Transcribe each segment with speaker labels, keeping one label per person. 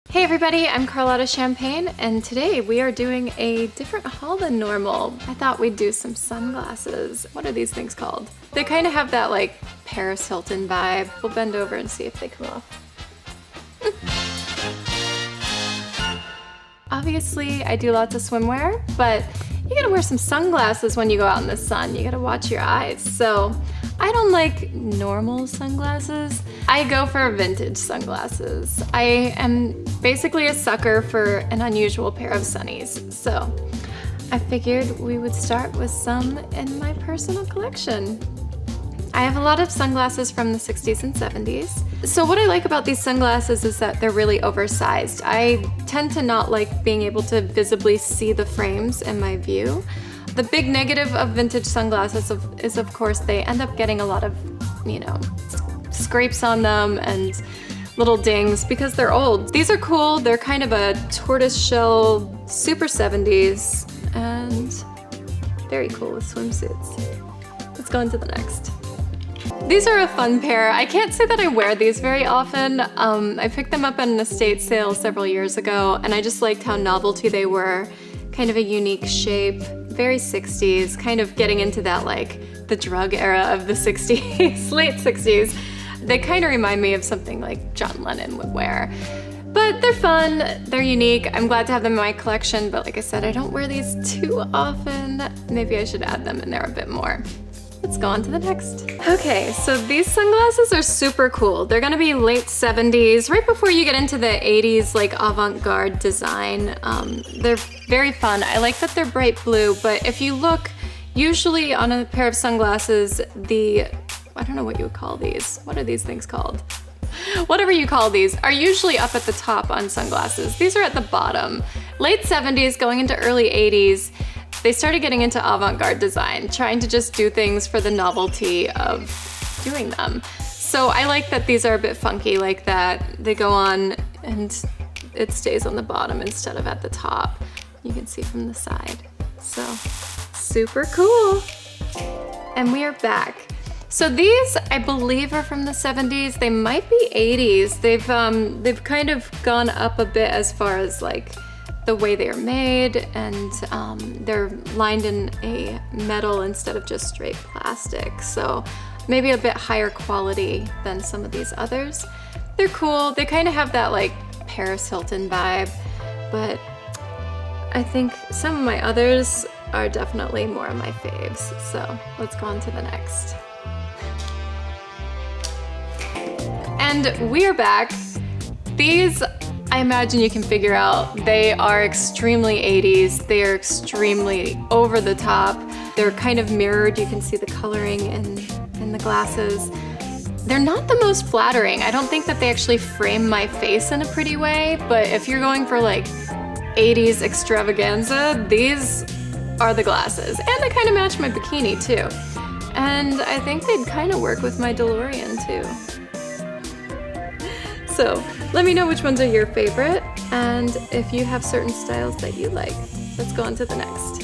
Speaker 1: Hey everybody, I'm Carlotta Champagne, and today we are doing a different haul than normal. I thought we'd do some sunglasses. What are these things called? They kind of have that like Paris Hilton vibe. We'll bend over and see if they come off. Obviously, I do lots of swimwear, but you gotta wear some sunglasses when you go out in the sun. You gotta watch your eyes. So I don't like normal sunglasses. I go for vintage sunglasses. I am basically a sucker for an unusual pair of sunnies. So I figured we would start with some in my personal collection. I have a lot of sunglasses from the 60s and 70s. So what I like about these sunglasses is that they're really oversized. I tend to not like being able to visibly see the frames in my view. The big negative of vintage sunglasses is of course they end up getting a lot of, scrapes on them and little dings because they're old. These are cool. They're kind of a tortoise shell, super 70s, and very cool with swimsuits. Let's go into the next. These are a fun pair. I can't say that I wear these very often. I picked them up at an estate sale several years ago, and I just liked how novelty they were. Kind of a unique shape, very 60s, kind of getting into that like the drug era of the 60s, late 60s. They kind of remind me of something like John Lennon would wear. But they're fun, they're unique. I'm glad to have them in my collection, but like I said, I don't wear these too often. Maybe I should add them in there a bit more. Let's go on to the next. Okay, so these sunglasses are super cool. They're gonna be late 70s, right before you get into the 80s like avant-garde design. They're very fun. I like that they're bright blue, but if you look, usually on a pair of sunglasses, I don't know what you would call these. What are these things called? Whatever you call these, are usually up at the top on sunglasses. These are at the bottom. Late 70s, going into early 80s, they started getting into avant-garde design, trying to just do things for the novelty of doing them. So I like that these are a bit funky like that. They go on and it stays on the bottom instead of at the top. You can see from the side. So super cool. And we are back. So these, I believe, are from the 70s. They might be 80s. They've kind of gone up a bit as far as like the way they are made, and they're lined in a metal instead of just straight plastic. So maybe a bit higher quality than some of these others. They're cool. They kind of have that like Paris Hilton vibe, but I think some of my others are definitely more of my faves. So let's go on to the next. And we're back. These, I imagine you can figure out, they are extremely 80s. They are extremely over the top. They're kind of mirrored. You can see the coloring in the glasses. They're not the most flattering. I don't think that they actually frame my face in a pretty way, but if you're going for like 80s extravaganza, these are the glasses. And they kind of match my bikini too. And I think they'd kind of work with my DeLorean too. So let me know which ones are your favorite and if you have certain styles that you like. Let's go on to the next.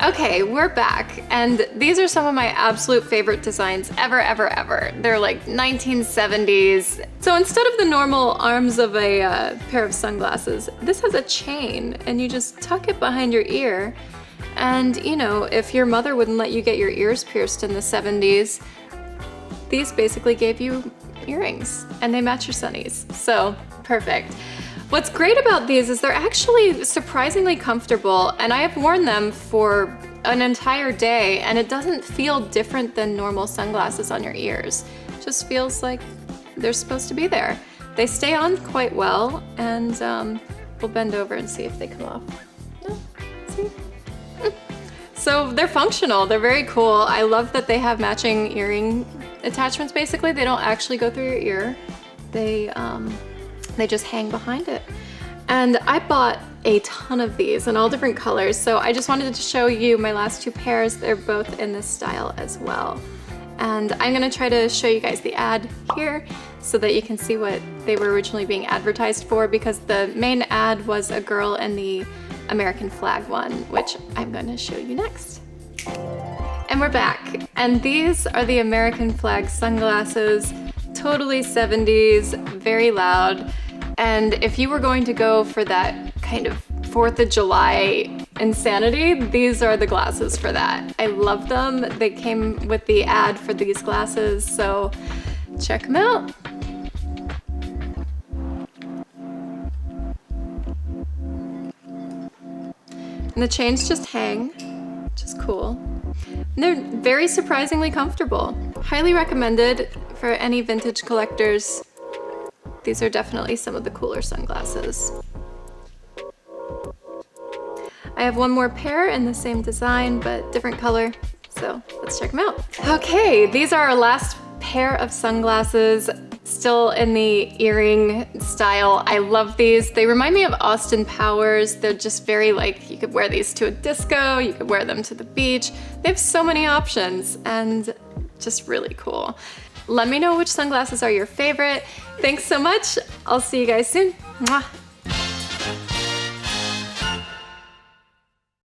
Speaker 1: Okay, we're back, and these are some of my absolute favorite designs ever. They're like 1970s. So instead of the normal arms of a pair of sunglasses, this has a chain, and you just tuck it behind your ear. And if your mother wouldn't let you get your ears pierced in the 70s, these basically gave you earrings, and they match your sunnies. So perfect. What's great about these is they're actually surprisingly comfortable, and I have worn them for an entire day, and it doesn't feel different than normal sunglasses on your ears. It just feels like they're supposed to be there. They stay on quite well, and we'll bend over and see if they come off. No, see? So they're functional, they're very cool. I love that they have matching earring attachments. Basically, they don't actually go through your ear. They just hang behind it. And I bought a ton of these in all different colors, so I just wanted to show you my last two pairs. They're both in this style as well. And I'm gonna try to show you guys the ad here so that you can see what they were originally being advertised for, because the main ad was a girl in the American flag one, which I'm gonna show you next. And we're back, and these are the American flag sunglasses, totally 70s, very loud. And if you were going to go for that kind of 4th of July insanity, these are the glasses for that. I love them. They came with the ad for these glasses, so check them out. And the chains just hang, which is cool. And they're very surprisingly comfortable. Highly recommended for any vintage collectors. These are definitely some of the cooler sunglasses. I have one more pair in the same design, but different color. So let's check them out. Okay, these are our last pair of sunglasses, still in the earring style. I love these. They remind me of Austin Powers. They're just very like, you could wear these to a disco, you could wear them to the beach. They have so many options and just really cool. Let me know which sunglasses are your favorite. Thanks so much. I'll see you guys soon. Mwah.